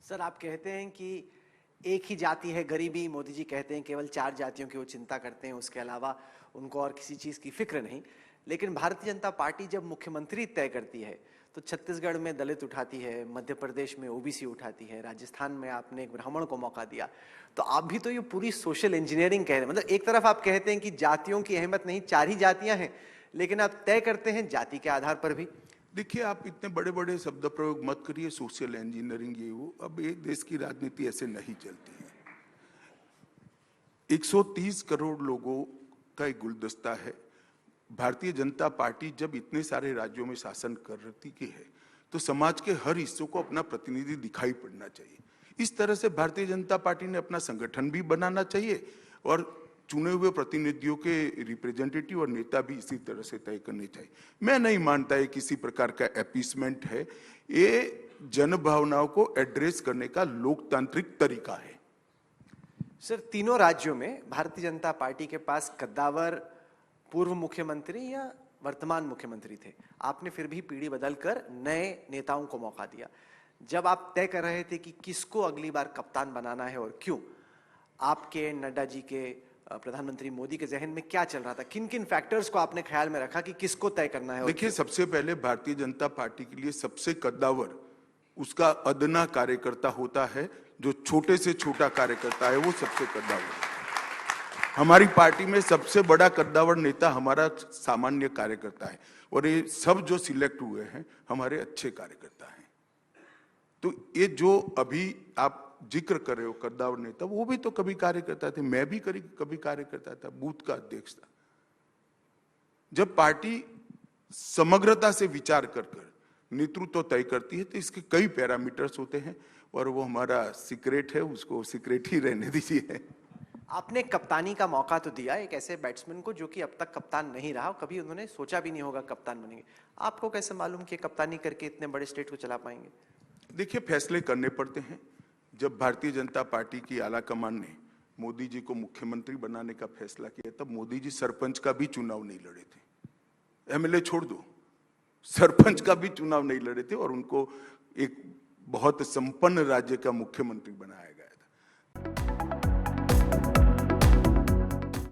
Sir, आप कहते हैं कि एक ही जाति है गरीबी। मोदी जी कहते हैं केवल 4 जातियों की वो चिंता करते हैं, उसके अलावा उनको और किसी चीज़ की फिक्र नहीं। लेकिन भारतीय जनता पार्टी जब मुख्यमंत्री तय करती है तो छत्तीसगढ़ में दलित उठाती है, मध्य प्रदेश में ओबीसी उठाती है, राजस्थान में आपने एक ब्राह्मण को मौका दिया। तो आप भी तो ये पूरी सोशल इंजीनियरिंग कह रहे हैं। मतलब एक तरफ आप कहते हैं कि जातियों की अहमियत नहीं, 4 ही जातियां हैं, लेकिन आप तय करते हैं जाति के आधार पर भी। देखिए, आप इतने बड़े बड़े शब्द प्रयोग मत करिए, सोशल इंजीनियरिंग ये वो। अब ये देश की राजनीति ऐसे नहीं चलती है। 130 करोड़ लोगों का एक गुलदस्ता है। भारतीय जनता पार्टी जब इतने सारे राज्यों में शासन कर रही है तो समाज के हर हिस्सों को अपना प्रतिनिधि दिखाई पड़ना चाहिए। इस तरह से भारतीय जनता पार्टी ने अपना संगठन भी बनाना चाहिए और चुने हुए प्रतिनिधियों के रिप्रेजेंटेटिव और नेता भी इसी तरह से तय करने चाहिए। मैं नहीं मानता है किसी प्रकार का एपीसमेंट है। ये जन भावनाओं को एड्रेस करने का लोकतांत्रिक तरीका है। सर, तीनों राज्यों में भारतीय जनता पार्टी के पास कद्दावर पूर्व मुख्यमंत्री या वर्तमान मुख्यमंत्री थे। आपने फिर भी पीढ़ी बदलकर नए नेताओं को मौका दिया। जब आप तय कर रहे थे कि किसको अगली बार कप्तान बनाना है और क्यों, आपके, नड्डा जी के, प्रधानमंत्री मोदी के जहन में क्या चल रहा था? किन किन फैक्टर्स को आपने ख्याल में रखा कि किसको तय करना है? देखिए, सबसे पहले भारतीय जनता पार्टी के लिए सबसे कद्दावर उसका अदना कार्यकर्ता होता है। जो छोटे से छोटा कार्यकर्ता है वो सबसे कद्दावर है। हमारी पार्टी में सबसे बड़ा कद्दावर नेता हमारा सामान्य कार्यकर्ता है और ये सब जो सिलेक्ट हुए हैं हमारे अच्छे कार्यकर्ता हैं। तो ये जो अभी आप जिक्र कर रहे हो कद्दावर नेता, वो भी तो कभी कार्यकर्ता थे। मैं भी कभी कार्यकर्ता था, बूथ का अध्यक्ष था। जब पार्टी समग्रता से विचार कर नेतृत्व तय करती है तो इसके कई पैरामीटर्स होते हैं और वो हमारा सीक्रेट है, उसको सीक्रेट ही रहने दीजिए। आपने कप्तानी का मौका तो दिया एक ऐसे बैट्समैन को जो कि अब तक कप्तान नहीं रहा, कभी उन्होंने सोचा भी नहीं होगा कप्तान बनेंगे। आपको कैसे मालूम कि कप्तानी करके इतने बड़े स्टेट को चला पाएंगे? देखिए, फैसले करने पड़ते हैं। जब भारतीय जनता पार्टी की आला कमान ने मोदी जी को मुख्यमंत्री बनाने का फैसला किया तब मोदी जी सरपंच का भी चुनाव नहीं लड़े थे। एमएलए छोड़ दो, सरपंच का भी चुनाव नहीं लड़े थे और उनको एक बहुत संपन्न राज्य का मुख्यमंत्री बनाया गया।